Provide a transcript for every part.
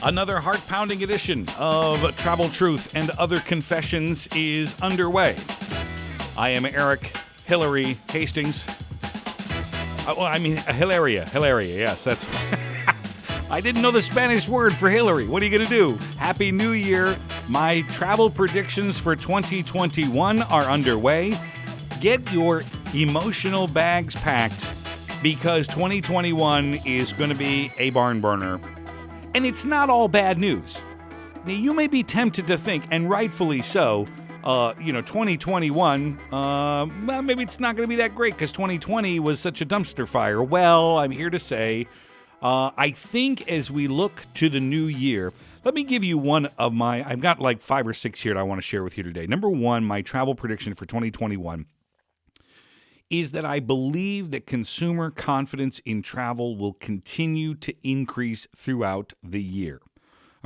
Another heart-pounding edition of Travel Truth and Other Confessions is underway. I am Erik Hastings. Hilaria, yes, that's... I didn't know the Spanish word for Hillary. What are you going to do? Happy New Year. My travel predictions for 2021 are underway. Get your emotional bags packed because 2021 is going to be a barn burner. And it's not all bad news. Now, you may be tempted to think, and rightfully so, 2021, maybe it's not going to be that great because 2020 was such a dumpster fire. Well, I'm here to say, I think as we look to the new year, let me give you one of I've got like 5 or 6 here that I want to share with you today. Number one, my travel prediction for 2021 is that I believe that consumer confidence in travel will continue to increase throughout the year.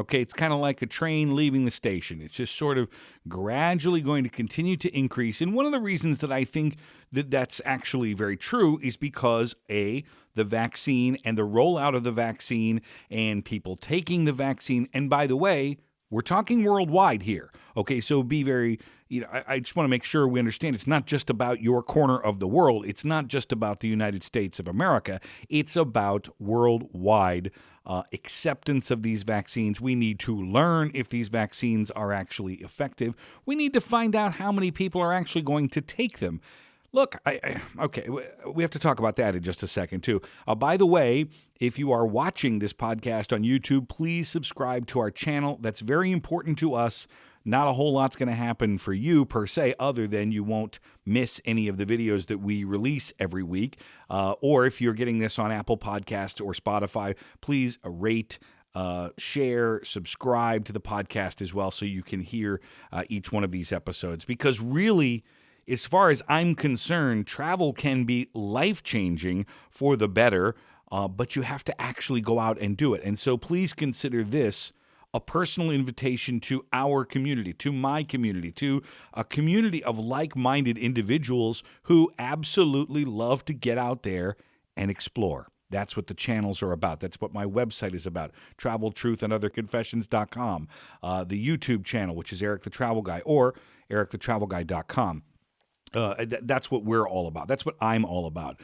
Okay, it's kind of like a train leaving the station. It's just sort of gradually going to continue to increase. And one of the reasons that I think that that's actually very true is because, A, the vaccine and the rollout of the vaccine and people taking the vaccine. And by the way, we're talking worldwide here. Okay, so be very, I just want to make sure we understand it's not just about your corner of the world. It's not just about the United States of America. It's about worldwide acceptance of these vaccines. We need to learn if these vaccines are actually effective. We need to find out how many people are actually going to take them. Look, okay, we have to talk about that in just a second, too. By the way, if you are watching this podcast on YouTube, please subscribe to our channel. That's very important to us. Not a whole lot's going to happen for you, per se, other than you won't miss any of the videos that we release every week. Or if you're getting this on Apple Podcasts or Spotify, please rate, share, subscribe to the podcast as well so you can hear each one of these episodes. Because really, as far as I'm concerned, travel can be life-changing for the better, but you have to actually go out and do it. And so please consider this a personal invitation to our community, to my community, to a community of like-minded individuals who absolutely love to get out there and explore. That's what the channels are about. That's what my website is about, traveltruthandotherconfessions.com, the YouTube channel, which is Erik the Travel Guy, or erikthetravelguy.com. That's what we're all about. That's what I'm all about.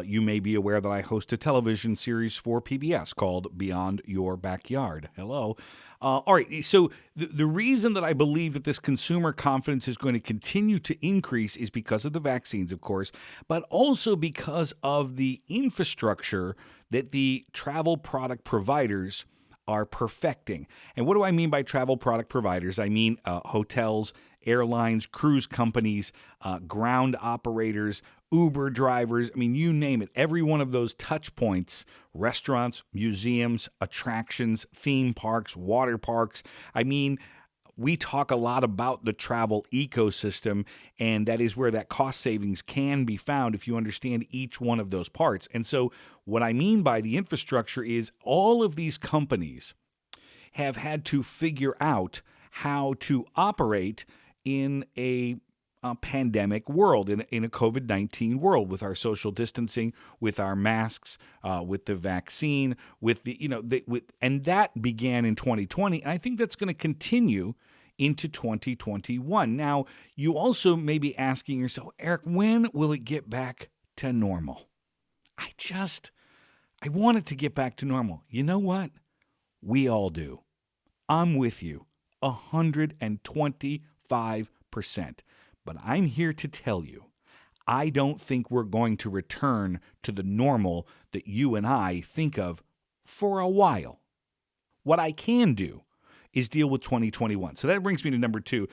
You may be aware that I host a television series for PBS called Beyond Your Backyard. Hello. All right, so the reason that I believe that this consumer confidence is going to continue to increase is because of the vaccines, of course, but also because of the infrastructure that the travel product providers are perfecting. And what do I mean by travel product providers? I mean hotels, airlines, cruise companies, ground operators, Uber drivers. I mean, you name it. Every one of those touch points, restaurants, museums, attractions, theme parks, water parks. I mean, we talk a lot about the travel ecosystem, and that is where that cost savings can be found if you understand each one of those parts. And so what I mean by the infrastructure is all of these companies have had to figure out how to operate in a pandemic world, in a COVID-19 world, with our social distancing, with our masks, with the vaccine, with and that began in 2020, and I think that's going to continue into 2021. Now, you also may be asking yourself, Erik, when will it get back to normal? I want it to get back to normal. You know what? We all do. I'm with you, 125%. But I'm here to tell you, I don't think we're going to return to the normal that you and I think of for a while. What I can do is deal with 2021. So that brings me to number 2,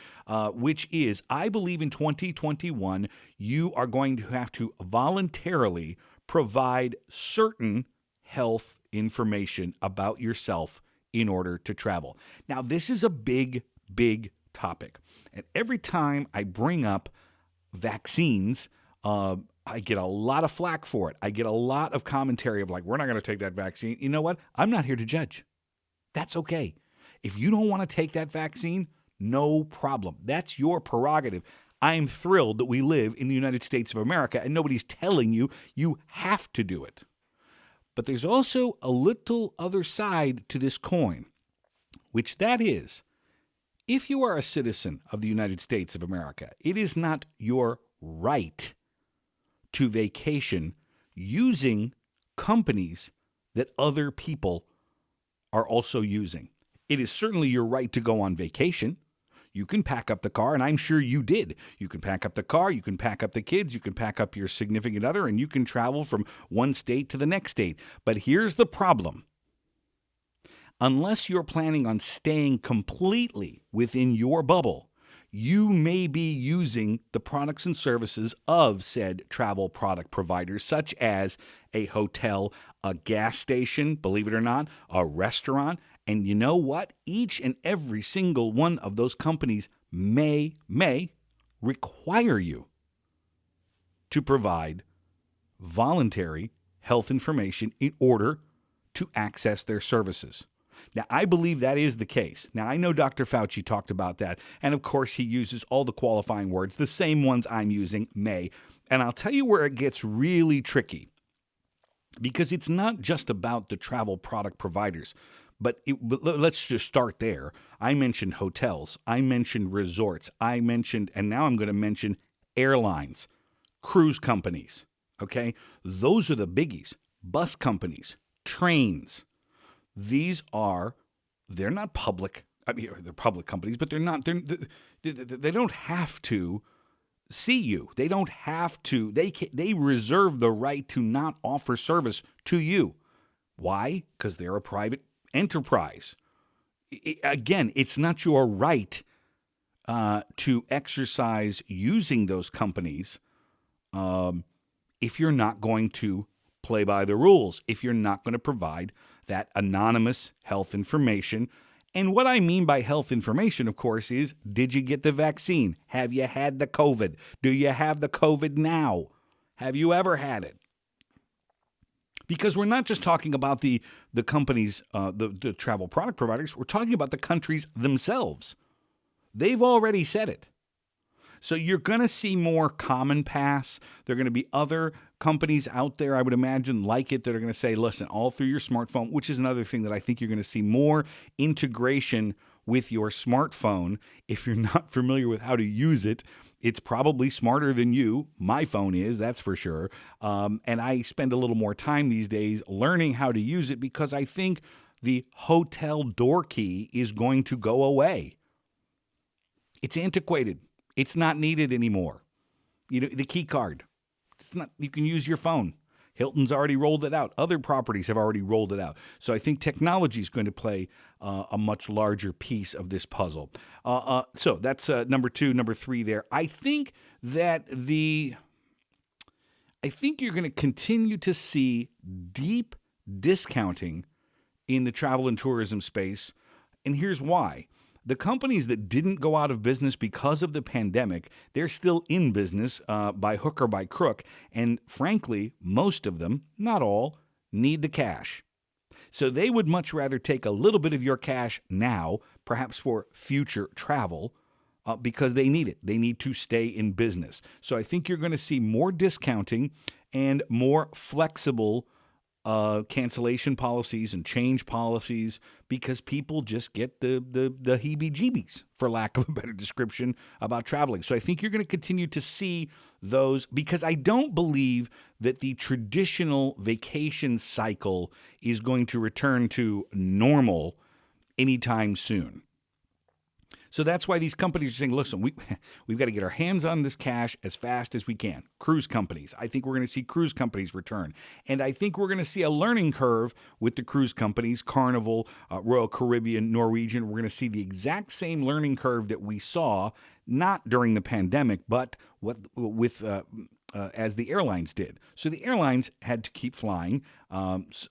which is I believe in 2021, you are going to have to voluntarily provide certain health information about yourself in order to travel. Now, this is a big, big topic. And every time I bring up vaccines, I get a lot of flack for it. I get a lot of commentary of like, we're not going to take that vaccine. You know what? I'm not here to judge. That's okay. If you don't want to take that vaccine, no problem. That's your prerogative. I'm thrilled that we live in the United States of America and nobody's telling you you have to do it. But there's also a little other side to this coin. which that is, if you are a citizen of the United States of America, it is not your right to vacation using companies that other people are also using. It is certainly your right to go on vacation. You can pack up the car, and I'm sure you did. You can pack up the car, you can pack up the kids, you can pack up your significant other, and you can travel from one state to the next state. But here's the problem. Unless you're planning on staying completely within your bubble, you may be using the products and services of said travel product providers, such as a hotel, a gas station, believe it or not, a restaurant. And you know what? Each and every single one of those companies may require you to provide voluntary health information in order to access their services. Now, I believe that is the case. Now, I know Dr. Fauci talked about that, and of course, he uses all the qualifying words, the same ones I'm using, may. And I'll tell you where it gets really tricky, because it's not just about the travel product providers, but let's just start there. I mentioned hotels, I mentioned resorts, and now I'm going to mention airlines, cruise companies, okay? Those are the biggies. Bus companies, trains. They're not public. I mean, they're public companies, but they don't have to see you. They don't have to. They reserve the right to not offer service to you. Why? Because they're a private enterprise. Again, it's not your right to exercise using those companies if you're not going to play by the rules, if you're not going to provide that anonymous health information. And what I mean by health information, of course, is, did you get the vaccine? Have you had the COVID? Do you have the COVID now? Have you ever had it? Because we're not just talking about the companies, the travel product providers. We're talking about the countries themselves. They've already said it. So you're going to see more Common Pass. There are going to be other companies out there, I would imagine, like it, that are going to say, listen, all through your smartphone, which is another thing that I think you're going to see more integration with your smartphone. If you're not familiar with how to use it, it's probably smarter than you. My phone is, that's for sure. And I spend a little more time these days learning how to use it, because I think the hotel door key is going to go away. It's antiquated. It's not needed anymore. You know, the key card. It's not. You can use your phone. Hilton's already rolled it out. Other properties have already rolled it out. So I think technology is going to play a much larger piece of this puzzle. So that's number two. Number three there. I think you're going to continue to see deep discounting in the travel and tourism space. And here's why. The companies that didn't go out of business because of the pandemic, they're still in business by hook or by crook. And frankly, most of them, not all, need the cash. So they would much rather take a little bit of your cash now, perhaps for future travel, because they need it. They need to stay in business. So I think you're going to see more discounting and more flexible cancellation policies and change policies, because people just get the heebie-jeebies, for lack of a better description, about traveling. So I think you're going to continue to see those, because I don't believe that the traditional vacation cycle is going to return to normal anytime soon. So that's why these companies are saying, listen, we've got to get our hands on this cash as fast as we can. Cruise companies. I think we're going to see cruise companies return. And I think we're going to see a learning curve with the cruise companies, Carnival, Royal Caribbean, Norwegian. We're going to see the exact same learning curve that we saw, not during the pandemic, but as the airlines did. So the airlines had to keep flying.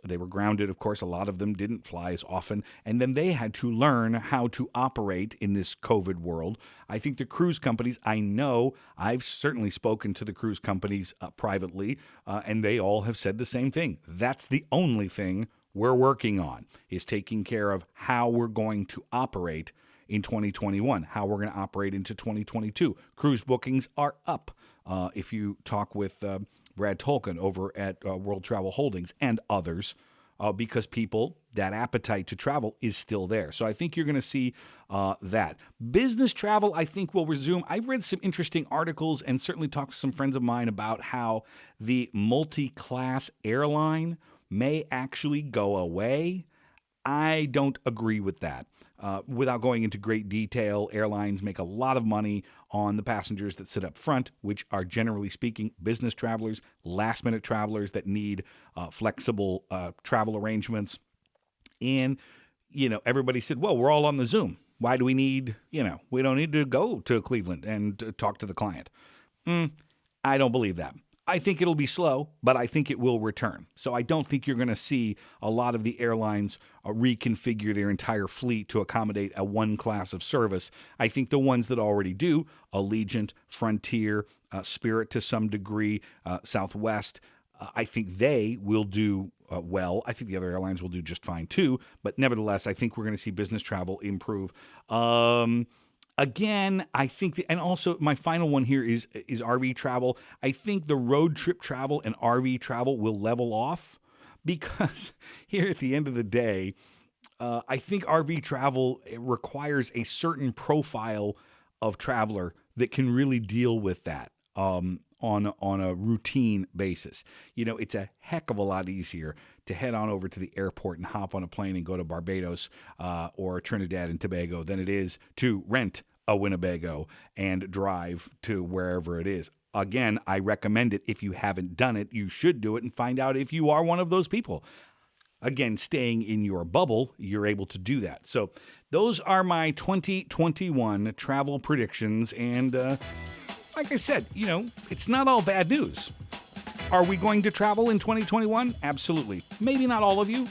They were grounded, of course. A lot of them didn't fly as often. And then they had to learn how to operate in this COVID world. I think the cruise companies, I know I've certainly spoken to the cruise companies privately, and they all have said the same thing. That's the only thing we're working on, is taking care of how we're going to operate in 2021, how we're going to operate into 2022. Cruise bookings are up. If you talk with Brad Tolkien over at World Travel Holdings and others, because people, that appetite to travel is still there. So I think you're going to see that. Business travel, I think, will resume. I've read some interesting articles and certainly talked to some friends of mine about how the multi-class airline may actually go away. I don't agree with that. Without going into great detail, airlines make a lot of money on the passengers that sit up front, which are generally speaking business travelers, last minute travelers that need flexible travel arrangements. And, everybody said, well, we're all on the Zoom. Why do we need, we don't need to go to Cleveland and talk to the client. I don't believe that. I think it'll be slow, but I think it will return. So I don't think you're going to see a lot of the airlines reconfigure their entire fleet to accommodate a one class of service. I think the ones that already do, Allegiant, Frontier, Spirit to some degree, Southwest, I think they will do well. I think the other airlines will do just fine too. But nevertheless, I think we're going to see business travel improve. Again, I think, and also my final one here is RV travel. I think the road trip travel and RV travel will level off because here at the end of the day, I think RV travel requires a certain profile of traveler that can really deal with that on a routine basis. It's a heck of a lot easier to head on over to the airport and hop on a plane and go to Barbados or Trinidad and Tobago than it is to rent a Winnebago and drive to wherever it is. Again, I recommend it. If you haven't done it, you should do it and find out if you are one of those people. Again, staying in your bubble, you're able to do that. So those are my 2021 travel predictions. And like I said, it's not all bad news. Are we going to travel in 2021? Absolutely. Maybe not all of you.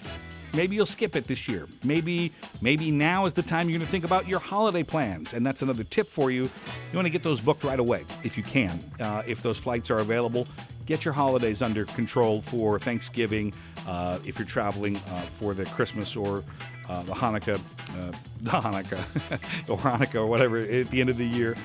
Maybe you'll skip it this year. Maybe now is the time you're going to think about your holiday plans. And that's another tip for you. You want to get those booked right away if you can. If those flights are available, get your holidays under control for Thanksgiving. If you're traveling for the Christmas or the Hanukkah or Hanukkah or whatever at the end of the year,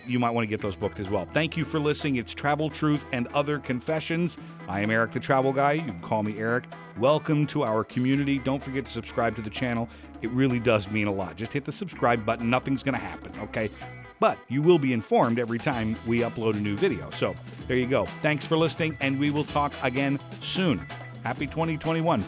you might want to get those booked as well. Thank you for listening. It's Travel Truth and Other Confessions. I am Erik the Travel Guy. You can call me Erik. Welcome to our community. Don't forget to subscribe to the channel. It really does mean a lot. Just hit the subscribe button. Nothing's going to happen, okay? But you will be informed every time we upload a new video. So there you go. Thanks for listening, and we will talk again soon. Happy 2021.